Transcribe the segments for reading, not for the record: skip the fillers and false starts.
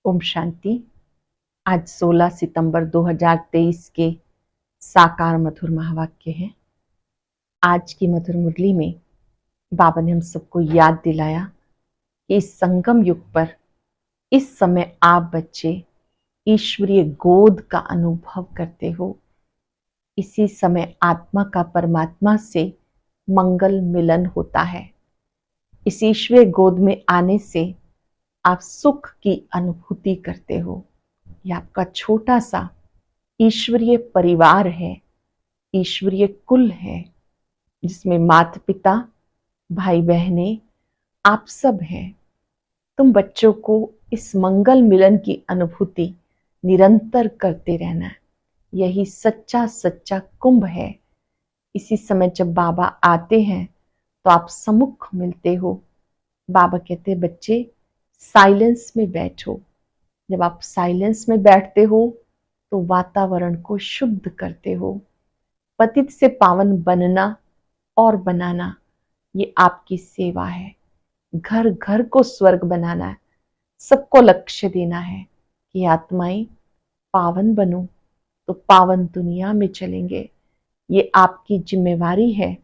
ओम शांति। आज 16 सितंबर 2023 के साकार मधुर महावाक्य हैं। आज की मधुर मुरली में बाबा ने हम सबको याद दिलाया कि इस संगम युग पर इस समय आप बच्चे ईश्वरीय गोद का अनुभव करते हो। इसी समय आत्मा का परमात्मा से मंगल मिलन होता है। इस ईश्वरीय गोद में आने से आप सुख की अनुभूति करते हो। यह आपका छोटा सा ईश्वरीय परिवार है, ईश्वरीय कुल है, जिसमें माता पिता, भाई बहनें, आप सब हैं। तुम बच्चों को इस मंगल मिलन की अनुभूति निरंतर करते रहना है। यही सच्चा सच्चा कुंभ है। इसी समय जब बाबा आते हैं तो आप सम्मुख मिलते हो। बाबा कहते हैं बच्चे साइलेंस में बैठो। जब आप साइलेंस में बैठते हो तो वातावरण को शुद्ध करते हो। पतित से पावन बनना और बनाना ये आपकी सेवा है। घर घर को स्वर्ग बनाना है। सबको लक्ष्य देना है कि आत्माएं पावन बनो तो पावन दुनिया में चलेंगे। ये आपकी जिम्मेवारी है।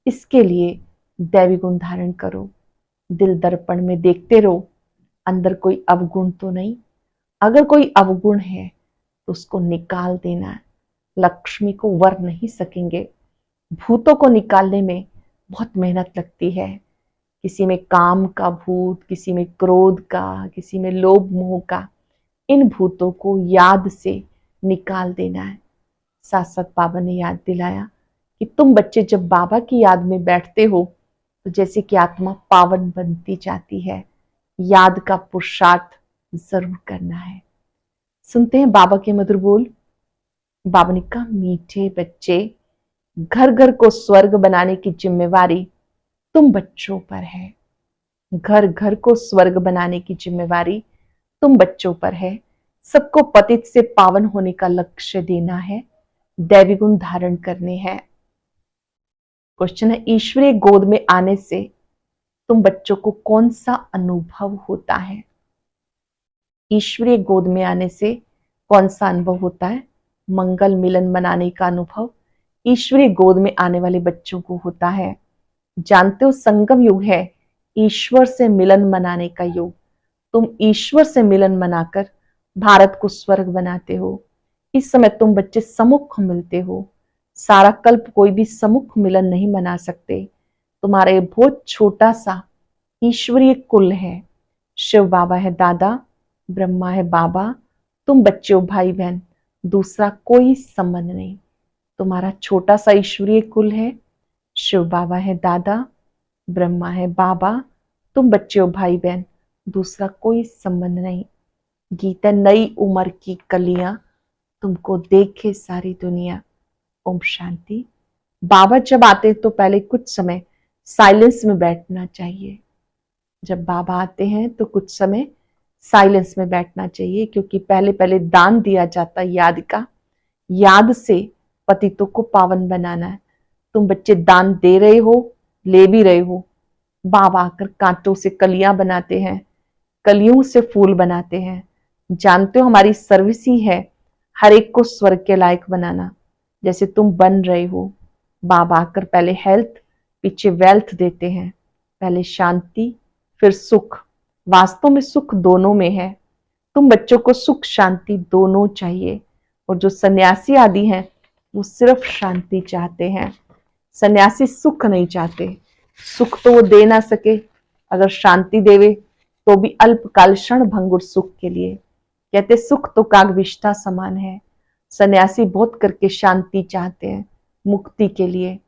इसके लिए दैवी गुण धारण करो। दिल दर्पण में देखते रहो, अंदर कोई अवगुण तो नहीं। अगर कोई अवगुण है तो उसको निकाल देना है। लक्ष्मी को वर नहीं सकेंगे। भूतों को निकालने में बहुत मेहनत लगती है। किसी में काम का भूत, किसी में क्रोध का, किसी में लोभ मोह का। इन भूतों को याद से निकाल देना है। साथ साथ बाबा ने याद दिलाया कि तुम बच्चे जब बाबा की याद में बैठते हो तो जैसे कि आत्मा पावन बनती जाती है। याद का पुरुषार्थ जरूर करना है। सुनते हैं बाबा के मधुर बोल। बाबा ने कहा, मीठे बच्चे, घर घर को स्वर्ग बनाने की जिम्मेवारी तुम बच्चों पर है। घर घर को स्वर्ग बनाने की जिम्मेवारी तुम बच्चों पर है। सबको पतित से पावन होने का लक्ष्य देना है। दैवी गुण धारण करने हैं। क्वेश्चन है, ईश्वरीय गोद में आने से तुम बच्चों को कौन सा अनुभव होता है? ईश्वरीय गोद में आने से कौन सा अनुभव होता है? मंगल मिलन मनाने का अनुभव ईश्वरीय गोद में आने वाले बच्चों को होता है। जानते हो संगम युग है ईश्वर से मिलन मनाने का युग। तुम ईश्वर से मिलन मनाकर भारत को स्वर्ग बनाते हो। इस समय तुम बच्चे सम्मुख मिलते हो। सारा कल्प कोई भी सम्मुख मिलन नहीं मना सकते। तुम्हारा ये बहुत छोटा सा ईश्वरीय कुल है। शिव बाबा है दादा, ब्रह्मा है बाबा, तुम बच्चे हो भाई बहन, दूसरा कोई संबंध नहीं। तुम्हारा छोटा सा ईश्वरीय कुल है। शिव बाबा है दादा, ब्रह्मा है बाबा, तुम बच्चे हो भाई बहन, दूसरा कोई संबंध नहीं। गीता नई उम्र की कलियां, तुमको देखे सारी दुनिया। ओम शांति। बाबा जब आते तो पहले कुछ समय साइलेंस में बैठना चाहिए। जब बाबा आते हैं तो कुछ समय साइलेंस में बैठना चाहिए, क्योंकि पहले पहले दान दिया जाता है याद का। याद से पतितों को पावन बनाना है। तुम बच्चे दान दे रहे हो, ले भी रहे हो। बाबा आकर कांटों से कलियां बनाते हैं, कलियों से फूल बनाते हैं। जानते हो हमारी सर्विस ही है हर एक को स्वर्ग के लायक बनाना। जैसे तुम बन रहे हो। बाबा आकर पहले हेल्थ, पीछे वेल्थ देते हैं। पहले शांति, फिर सुख। वास्तव में सुख दोनों में है। तुम बच्चों को सुख शांति दोनों चाहिए। और जो सन्यासी आदि हैं वो सिर्फ शांति चाहते हैं। सन्यासी सुख नहीं चाहते। सुख तो वो दे ना सके, अगर शांति देवे तो भी अल्पकाल क्षण भंगुर सुख के लिए। कहते सुख तो कागविष्ठा समान है। सन्यासी बहुत करके शांति चाहते हैं, मुक्ति के लिए।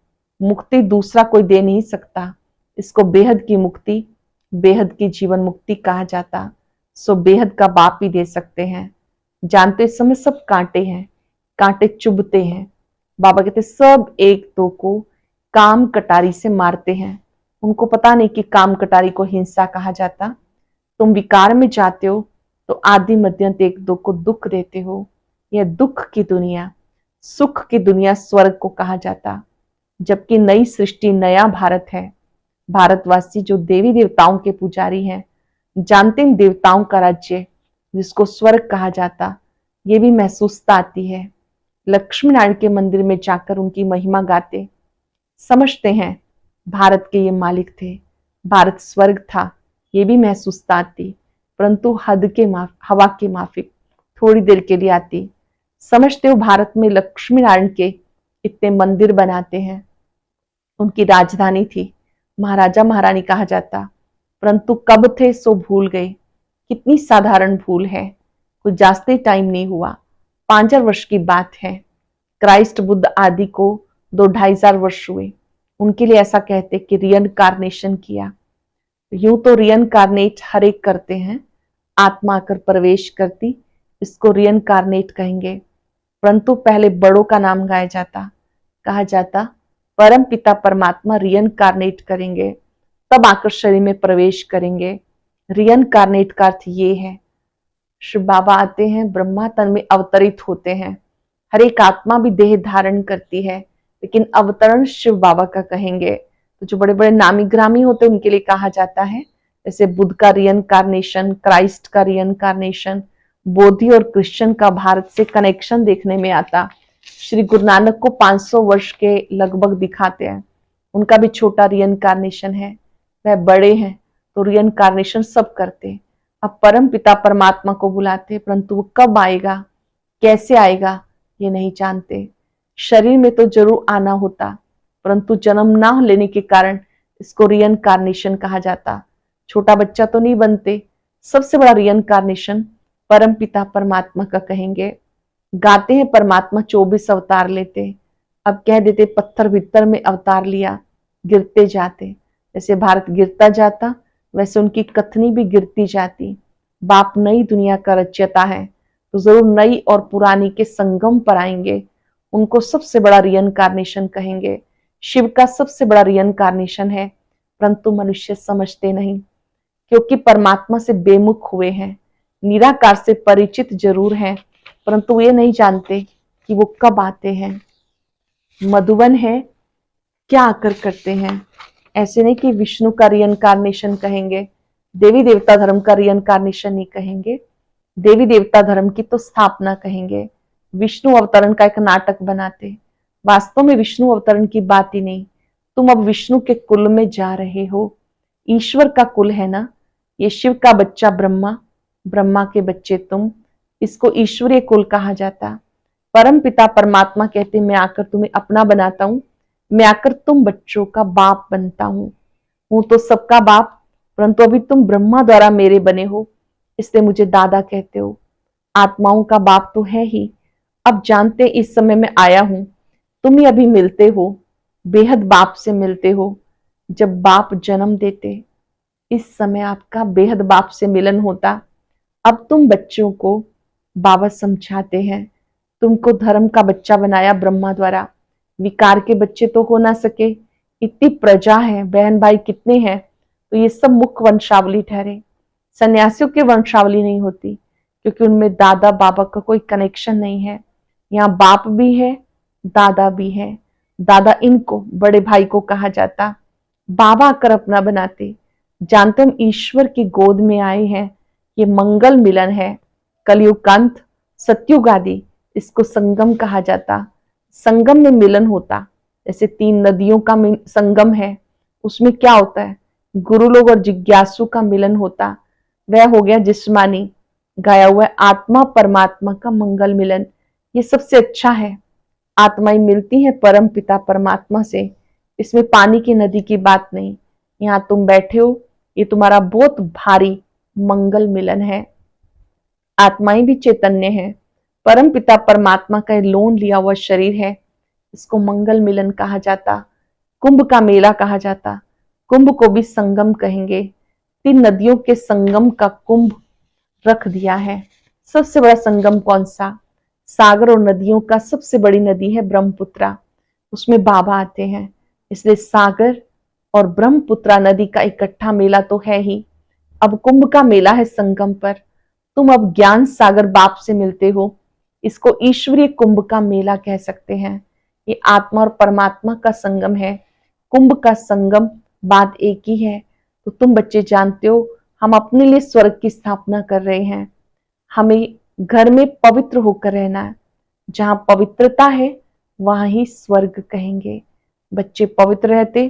मुक्ति दूसरा कोई दे नहीं सकता। इसको बेहद की मुक्ति, बेहद की जीवन मुक्ति कहा जाता। सो बेहद का बाप ही दे सकते हैं। जानते इस समय सब कांटे हैं, कांटे चुभते हैं। बाबा कहते सब एक दो को काम कटारी से मारते हैं। उनको पता नहीं कि काम कटारी को हिंसा कहा जाता। तुम विकार में जाते हो तो आदि मध्यंत एक दो को दुख देते हो। यह दुख की दुनिया, सुख की दुनिया स्वर्ग को कहा जाता। जबकि नई सृष्टि, नया भारत है। भारतवासी जो देवी देवताओं के पुजारी हैं, जानते इन देवताओं का राज्य जिसको स्वर्ग कहा जाता, ये भी महसूसता आती है। लक्ष्मी नारायण के मंदिर में जाकर उनकी महिमा गाते, समझते हैं भारत के ये मालिक थे, भारत स्वर्ग था, ये भी महसूसता आती, परंतु हवा के माफिक थोड़ी देर के लिए आती। समझते हो भारत में लक्ष्मी नारायण के इतने मंदिर बनाते हैं, उनकी राजधानी थी, महाराजा महारानी कहा जाता, परंतु कब थे सो भूल गए। कितनी साधारण भूल है, कुछ जास्ती टाइम नहीं हुआ, 5000 वर्ष की बात है। क्राइस्ट बुद्ध आदि को 2-2,500 वर्ष हुए। उनके लिए ऐसा कहते कि रियनकार्नेशन किया। यूं तो रियनकार्नेट हर एक करते हैं, आत्मा आकर प्रवेश करती, इसको रियनकार्नेट कहेंगे, परंतु पहले बड़ों का नाम गाया जाता, कहा जाता परम पिता परमात्मा रियनकार्नेट करेंगे, तब आकर शरीर में प्रवेश करेंगे। रियनकार्नेट का अर्थ ये है, शिव बाबा आते हैं, ब्रह्मा तन में अवतरित होते हैं। हर एक आत्मा भी देह धारण करती है, लेकिन अवतरण शिव बाबा का कहेंगे। तो जो बड़े बड़े नामी ग्रामी होते हैं उनके लिए कहा जाता है, जैसे बुद्ध का रियनकार्नेशन, क्राइस्ट का रियनकार्नेशन, बोधि और क्रिश्चियन का भारत से कनेक्शन देखने में आता। श्री गुरु नानक को 500 वर्ष के लगभग दिखाते हैं, उनका भी छोटा रियनकार्नेशन है। वह बड़े हैं तो रियनकार्नेशन सब करते। अब परम पिता परमात्मा को बुलाते, परंतु वो कब आएगा, कैसे आएगा, ये नहीं जानते। शरीर में तो जरूर आना होता, परंतु जन्म ना लेने के कारण इसको रियनकार्नेशन कहा जाता। छोटा बच्चा तो नहीं बनते। सबसे बड़ा रियनकार्नेशन परम पिता परमात्मा का कहेंगे। गाते हैं परमात्मा 24 अवतार लेते, अब कह देते पत्थर भीतर में अवतार लिया, गिरते जाते। जैसे भारत गिरता जाता, वैसे उनकी कथनी भी गिरती जाती। बाप नई दुनिया का रचयिता है, तो जरूर नई और पुरानी के संगम पर आएंगे। उनको सबसे बड़ा रियनकार्नेशन कहेंगे। शिव का सबसे बड़ा रियनकार्नेशन है, परंतु मनुष्य समझते नहीं, क्योंकि परमात्मा से बेमुख हुए हैं। निराकार से परिचित जरूर हैं, परंतु ये नहीं जानते कि वो कब आते हैं, मधुबन है, क्या आकर करते हैं। ऐसे नहीं कि विष्णु का रियनकार्नेशन कहेंगे, देवी देवता धर्म का रियनकार्नेशन नहीं कहेंगे। देवी देवता धर्म की तो स्थापना कहेंगे। विष्णु अवतरण का एक नाटक बनाते, वास्तव में विष्णु अवतरण की बात ही नहीं। तुम अब विष्णु के कुल में जा रहे हो, ईश्वर का कुल है ना ये। शिव का बच्चा ब्रह्मा, ब्रह्मा के बच्चे तुम, इसको ईश्वरीय कुल कहा जाता। परम पिता परमात्मा कहते मैं आकर तुम्हें अपना बनाता हूं, मैं आकर तुम बच्चों का बाप बनता हूं तो सबका बाप, परंतु अभी तुम ब्रह्मा द्वारा मेरे बने हो, इसलिए मुझे दादा कहते हो। आत्माओं का बाप तो है ही। अब जानते इस समय मैं आया हूं, तुम ही अभी मिलते हो, बेहद बाप से मिलते हो। जब बाप जन्म देते, इस समय आपका बेहद बाप से मिलन होता। अब तुम बच्चों को बाबा समझाते हैं, तुमको धर्म का बच्चा बनाया ब्रह्मा द्वारा, विकार के बच्चे तो हो ना सके। इतनी प्रजा है, बहन भाई कितने हैं, तो ये सब मुख्य वंशावली ठहरे। सन्यासियों की वंशावली नहीं होती, क्योंकि उनमें दादा बाबा का कोई कनेक्शन नहीं है। यहाँ बाप भी है, दादा भी है। दादा इनको बड़े भाई को कहा जाता, बाबा आकर अपना बनाते। जानते हम ईश्वर की गोद में आए हैं, ये मंगल मिलन है। कलयुग का अंत, सतयुग आदि, इसको संगम कहा जाता। संगम में मिलन होता, जैसे 3 नदियों का संगम है, उसमें क्या होता है, गुरु लोग और जिज्ञासु का मिलन होता। वह हो गया जिस्मानी, गाया हुआ है आत्मा परमात्मा का मंगल मिलन। ये सबसे अच्छा है। आत्माएं मिलती हैं परम पिता परमात्मा से, इसमें पानी की नदी की बात नहीं। यहाँ तुम बैठे हो, ये तुम्हारा बहुत भारी मंगल मिलन है। आत्माएं भी चैतन्य है, परम पिता परमात्मा का लोन लिया हुआ शरीर है, इसको मंगल मिलन कहा जाता। कुंभ का मेला कहा जाता, कुंभ को भी संगम कहेंगे। 3 नदियों के संगम का कुंभ रख दिया है। सबसे बड़ा संगम कौन सा, सागर और नदियों का सबसे बड़ी नदी है ब्रह्मपुत्रा, उसमें बाबा आते हैं, इसलिए सागर और ब्रह्मपुत्रा नदी का इकट्ठा मेला तो है ही। अब कुंभ का मेला है संगम पर। तुम अब ज्ञान सागर बाप से मिलते हो, इसको ईश्वरीय कुंभ का मेला कह सकते हैं। ये आत्मा और परमात्मा का संगम है। कुंभ का संगम बात एक ही है। तो तुम बच्चे जानते हो, हम अपने लिए स्वर्ग की स्थापना कर रहे हैं। हमें घर में पवित्र होकर रहना है। जहां पवित्रता है वहां ही स्वर्ग कहेंगे। बच्चे पवित्र रहते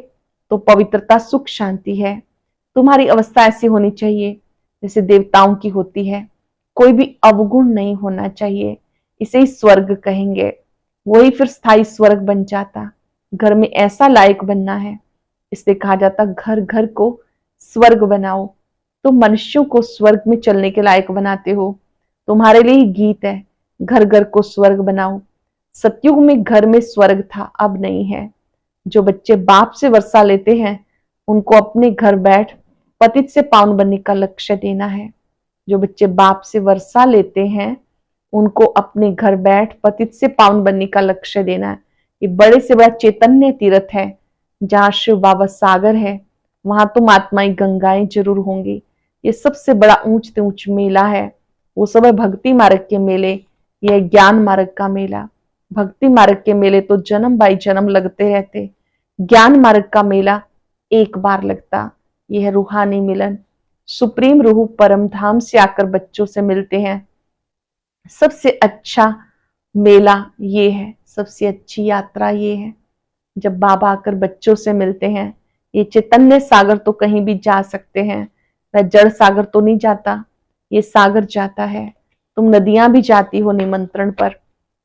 तो पवित्रता सुख शांति है। तुम्हारी अवस्था ऐसी होनी चाहिए जैसे देवताओं की होती है, कोई भी अवगुण नहीं होना चाहिए, इसे ही स्वर्ग कहेंगे। वही फिर स्थायी स्वर्ग बन जाता। घर में ऐसा लायक बनना है, इसलिए कहा जाता घर घर को स्वर्ग बनाओ। तुम मनुष्यों को स्वर्ग में चलने के लायक बनाते हो। तुम्हारे लिए ही गीत है, घर घर को स्वर्ग बनाओ। सतयुग में घर में स्वर्ग था, अब नहीं है। जो बच्चे बाप से वर्षा लेते हैं उनको अपने घर बैठ पतित से पावन बनने का लक्ष्य देना है। जो बच्चे बाप से वर्षा लेते हैं उनको अपने घर बैठ पतित से पावन बनने का लक्ष्य देना है। ये बड़े से बड़ा चैतन्य तीर्थ है। जहाँ शिव बाबा सागर है वहां तुम आत्माएं गंगाएं जरूर होंगी। ये सबसे बड़ा ऊंच से ऊंच मेला है। वो सब है भक्ति मार्ग के मेले, यह ज्ञान मार्ग का मेला। भक्ति मार्ग के मेले तो जन्म बाई जन्म लगते रहते, ज्ञान मार्ग का मेला एक बार लगता। यह है रूहानी मिलन। सुप्रीम रूह परम धाम से आकर बच्चों से मिलते हैं। सबसे अच्छा मेला ये है, सबसे अच्छी यात्रा ये है जब बाबा आकर बच्चों से मिलते हैं। ये चैतन्य सागर तो कहीं भी जा सकते हैं, वह जड़ सागर तो नहीं जाता, ये सागर जाता है। तुम नदियां भी जाती हो निमंत्रण पर।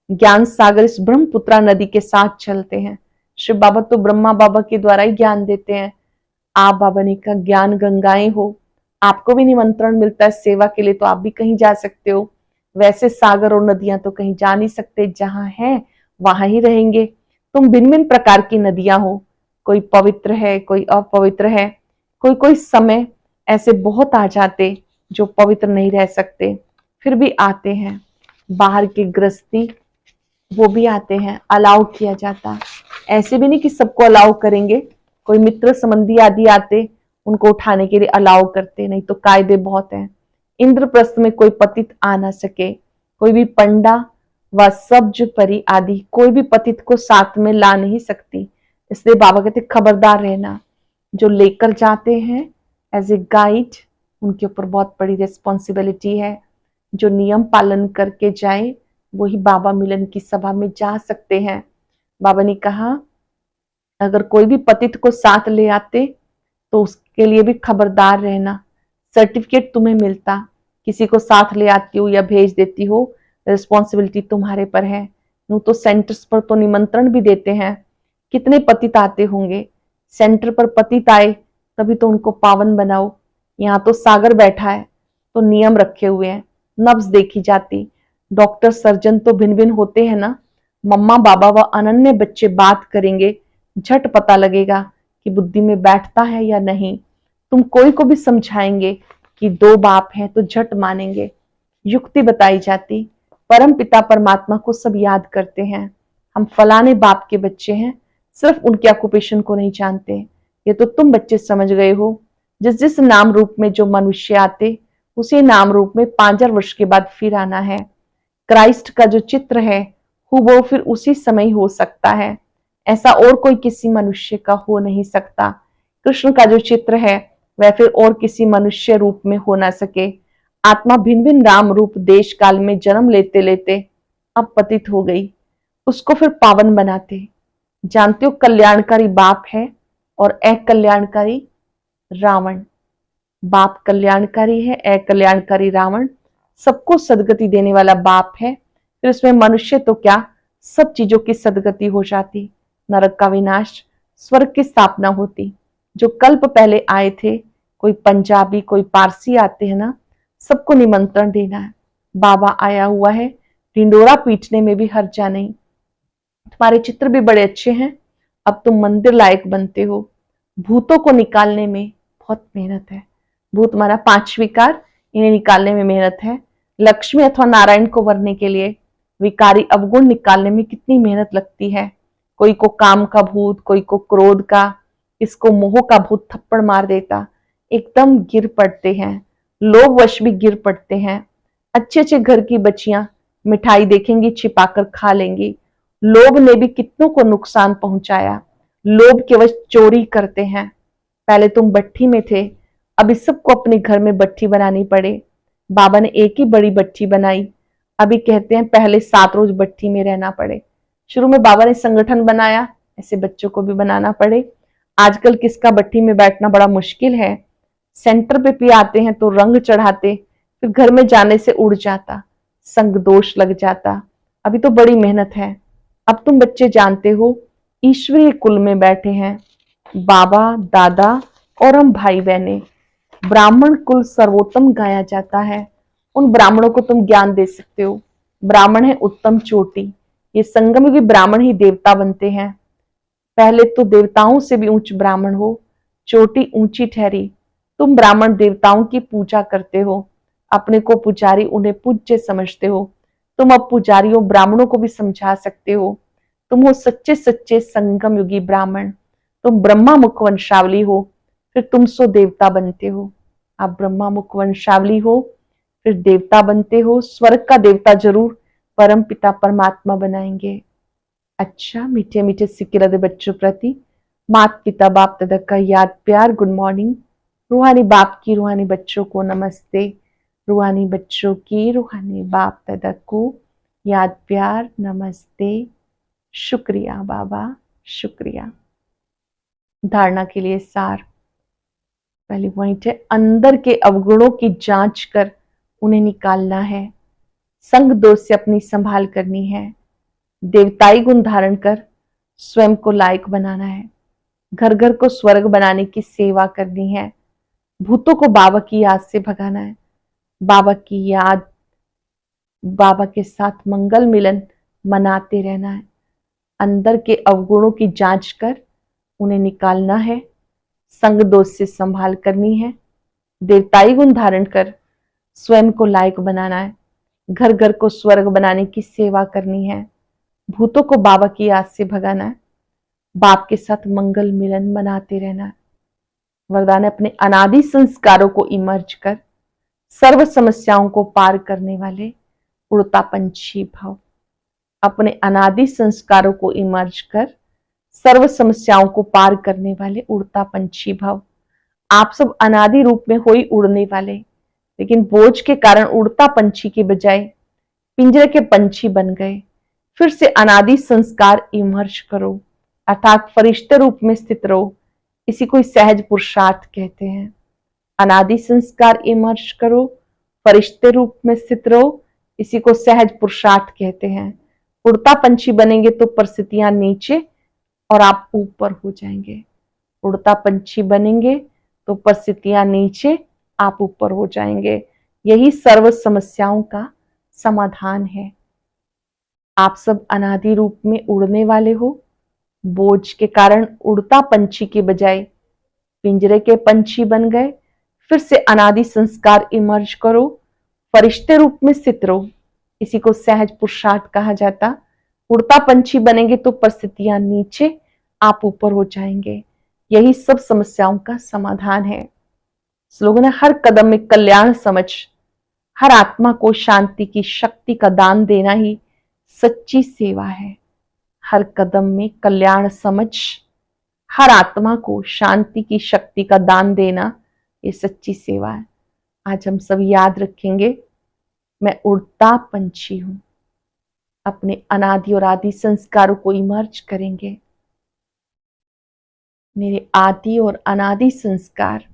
ज्ञान सागर इस ब्रह्मपुत्रा नदी के साथ चलते हैं। शिव बाबा तो ब्रह्मा बाबा के द्वारा ही ज्ञान देते हैं। आप बाबा ने कहा ज्ञान गंगाएं हो। आपको भी निमंत्रण मिलता है सेवा के लिए तो आप भी कहीं जा सकते हो। वैसे सागर और नदियां तो कहीं जा नहीं सकते, जहां है वहां ही रहेंगे। तुम भिन्न भिन्न प्रकार की नदियां हो, कोई पवित्र है कोई अपवित्र है। कोई कोई समय ऐसे बहुत आ जाते जो पवित्र नहीं रह सकते, फिर भी आते हैं। बाहर की गृहस्थी वो भी आते हैं, अलाउ किया जाता। ऐसे भी नहीं कि सबको अलाउ करेंगे, कोई मित्र संबंधी आदि आते उनको उठाने के लिए अलाउ करते, नहीं तो कायदे बहुत हैं। इंद्रप्रस्थ में कोई पतित आ ना सके, कोई भी पंडा व सब्ज परी आदि कोई भी पतित को साथ में ला नहीं सकती। इसलिए बाबा कहते खबरदार रहना। जो लेकर जाते हैं एज ए गाइड उनके ऊपर बहुत बड़ी रिस्पॉन्सिबिलिटी है। जो नियम पालन करके जाए वही बाबा मिलन की सभा में जा सकते हैं। बाबा ने कहा अगर कोई भी पतित को साथ ले आते तो उसके लिए भी खबरदार रहना। सर्टिफिकेट तुम्हें मिलता, किसी को साथ ले आती हो या भेज देती हो, रिस्पॉन्सिबिलिटी तुम्हारे पर है। यूं तो सेंटर्स पर तो निमंत्रण भी देते हैं, कितने पतित आते होंगे। सेंटर पर पतित आए तभी तो उनको पावन बनाओ। यहाँ तो सागर बैठा है तो नियम रखे हुए हैं, नब्ज देखी जाती। डॉक्टर सर्जन तो भिन्न भिन्न होते हैं ना। मम्मा बाबा व अनन्य बच्चे बात करेंगे, झट पता लगेगा कि बुद्धि में बैठता है या नहीं। तुम कोई को भी समझाएंगे कि दो बाप हैं तो झट मानेंगे। युक्ति बताई जाती। परम पिता परमात्मा को सब याद करते हैं। हम फलाने बाप के बच्चे हैं, सिर्फ उनके ऑक्यूपेशन को नहीं जानते। ये तो तुम बच्चे समझ गए हो। जिस जिस नाम रूप में जो मनुष्य आते उसी नाम रूप में 5000 वर्ष के बाद फिर आना है। क्राइस्ट का जो चित्र है वो फिर उसी समय हो सकता है, ऐसा और कोई किसी मनुष्य का हो नहीं सकता। कृष्ण का जो चित्र है वह फिर और किसी मनुष्य रूप में हो ना सके। आत्मा भिन्न भिन्न राम रूप देश काल में जन्म लेते लेते अब पतित हो गई, उसको फिर पावन बनाते। जानते हो कल्याणकारी बाप है और अकल्याणकारी रावण। बाप कल्याणकारी है, अकल्याणकारी रावण। सबको सदगति देने वाला बाप है, फिर इसमें मनुष्य तो क्या सब चीजों की सदगति हो जाती। नरक का विनाश, स्वर्ग की स्थापना होती। जो कल्प पहले आए थे, कोई पंजाबी कोई पारसी आते हैं ना, सबको निमंत्रण देना है। बाबा आया हुआ है, ढिंडोरा पीटने में भी हर्जा नहीं। तुम्हारे चित्र भी बड़े अच्छे हैं, अब तुम मंदिर लायक बनते हो। भूतों को निकालने में बहुत मेहनत है। भूत माना 5 विकार, इन्हें निकालने में मेहनत है। लक्ष्मी अथवा नारायण को वरने के लिए विकारी अवगुण निकालने में कितनी मेहनत लगती है। कोई को काम का भूत, कोई को क्रोध का, इसको मोह का भूत थप्पड़ मार देता, एकदम गिर पड़ते हैं। लोभ वश भी गिर पड़ते हैं। अच्छे अच्छे घर की बच्चियां मिठाई देखेंगी छिपाकर खा लेंगी। लोभ ने भी कितनों को नुकसान पहुंचाया। लोभ के वश चोरी करते हैं। पहले तुम भट्ठी में थे, अब इस सबको अपने घर में भट्ठी बनानी पड़े। बाबा ने एक ही बड़ी भट्ठी बनाई। अभी कहते हैं पहले 7 रोज भट्ठी में रहना पड़े। शुरू में बाबा ने संगठन बनाया, ऐसे बच्चों को भी बनाना पड़े। आजकल किसका भट्ठी में बैठना बड़ा मुश्किल है। सेंटर पे भी आते हैं तो रंग चढ़ाते, फिर घर में जाने से उड़ जाता, संग दोष लग जाता। अभी तो बड़ी मेहनत है। अब तुम बच्चे जानते हो ईश्वरीय कुल में बैठे हैं, बाबा दादा और हम भाई बहने। ब्राह्मण कुल सर्वोत्तम गाया जाता है। उन ब्राह्मणों को तुम ज्ञान दे सकते हो। ब्राह्मण है उत्तम चोटी। ये संगम युगी ब्राह्मण ही देवता बनते हैं। पहले तो देवताओं से भी ऊंच ब्राह्मण हो, चोटी ऊंची ठहरी। तुम ब्राह्मण देवताओं की पूजा करते हो, अपने को पुजारी उन्हें पूज्य समझते हो। तुम अब पुजारियों ब्राह्मणों को भी समझा सकते हो। तुम हो सच्चे सच्चे संगम युगी ब्राह्मण। तुम ब्रह्मा मुख वंशावली हो, फिर तुम सो देवता बनते हो। आप ब्रह्मा मुख वंशावली हो, फिर देवता बनते हो। स्वर्ग का देवता जरूर, परम पिता परमात्मा बनाएंगे। अच्छा मीठे मीठे सिक्के लदे बच्चों प्रति मात पिता बाप दादा का याद प्यार गुड मॉर्निंग। रूहानी बाप की रूहानी बच्चों को नमस्ते। रूहानी बच्चों की रूहानी बाप दादा को याद प्यार नमस्ते। शुक्रिया बाबा, शुक्रिया। धारणा के लिए सार। पहली पॉइंट है अंदर के अवगुणों की जांच कर उन्हें निकालना है। संग दोष से अपनी संभाल करनी है। देवताई गुण धारण कर स्वयं को लायक बनाना है। घर घर को स्वर्ग बनाने की सेवा करनी है। भूतों को बाबा की याद से भगाना है। बाबा की याद, बाबा के साथ मंगल मिलन मनाते रहना है। अंदर के अवगुणों की जांच कर उन्हें निकालना है। संग दोष से संभाल करनी है। देवताई गुण धारण कर स्वयं को लायक बनाना है। घर घर को स्वर्ग बनाने की सेवा करनी है। भूतों को बाबा की याद से भगाना है। बाप के साथ मंगल मिलन मनाते रहना है। वरदान अपने अनादि संस्कारों को इमर्ज कर सर्व समस्याओं को पार करने वाले उड़ता पंछी भव। अपने अनादि संस्कारों को इमर्ज कर सर्व समस्याओं को पार करने वाले उड़ता पंछी भव। आप सब अनादि रूप में हो ही उड़ने वाले, लेकिन बोझ के कारण उड़ता पंछी के बजाय पिंजरे के पंछी बन गए। फिर से अनादि संस्कार इमर्ज करो, अर्थात फरिश्ते रूप में स्थित रहो। इसी को सहज पुरुषार्थ कहते हैं। अनादि संस्कार इमर्ज करो, फरिश्ते रूप में स्थित रहो, इसी को सहज पुरुषार्थ कहते हैं। उड़ता पंछी बनेंगे तो परिस्थितियां नीचे और आप ऊपर हो जाएंगे। उड़ता पंछी बनेंगे तो परिस्थितियां नीचे, आप ऊपर हो जाएंगे। यही सर्व समस्याओं का समाधान है। आप सब अनादि रूप में उड़ने वाले हो। बोझ के कारण उड़ता पंछी के बजाय पिंजरे के पंछी बन गए। फिर से अनादि संस्कार इमर्ज करो, फरिश्ते रूप में स्थित रहो। इसी को सहज पुरुषार्थ कहा जाता। उड़ता पंछी बनेंगे तो परिस्थितियां नीचे, आप ऊपर हो जाएंगे। यही सब समस्याओं का समाधान है। स्लोगन है हर कदम में कल्याण समझ, हर आत्मा को शांति की शक्ति का दान देना ही सच्ची सेवा है। हर कदम में कल्याण समझ, हर आत्मा को शांति की शक्ति का दान देना ये सच्ची सेवा है। आज हम सब याद रखेंगे, मैं उड़ता पंछी हूं। अपने अनादि और आदि संस्कारों को इमर्ज करेंगे। मेरे आदि और अनादि संस्कार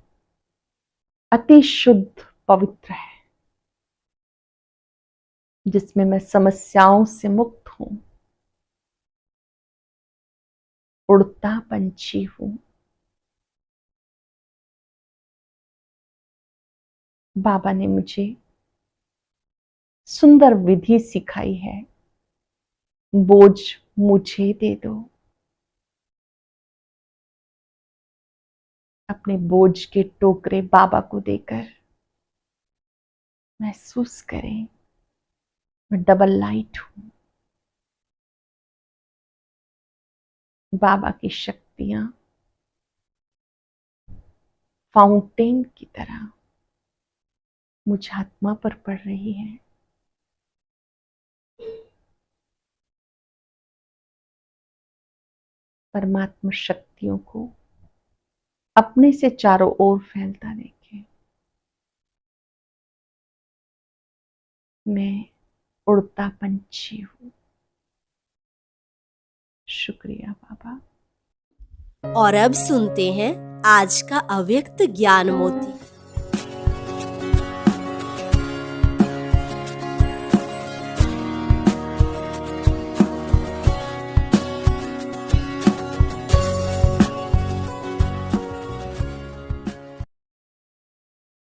अति शुद्ध पवित्र है, जिसमें मैं समस्याओं से मुक्त हूं। उड़ता पंछी हूं। बाबा ने मुझे सुंदर विधि सिखाई है। बोझ मुझे दे दो। अपने बोझ के टोकरे बाबा को देकर महसूस करें मैं डबल लाइट हूं। बाबा की शक्तियां फाउंटेन की तरह मुझ आत्मा पर पड़ रही है। परमात्मा शक्तियों को अपने से चारों ओर फैलता देखें। मैं उड़ता पंछी हूँ। शुक्रिया बाबा। और अब सुनते हैं आज का अव्यक्त ज्ञान मोती।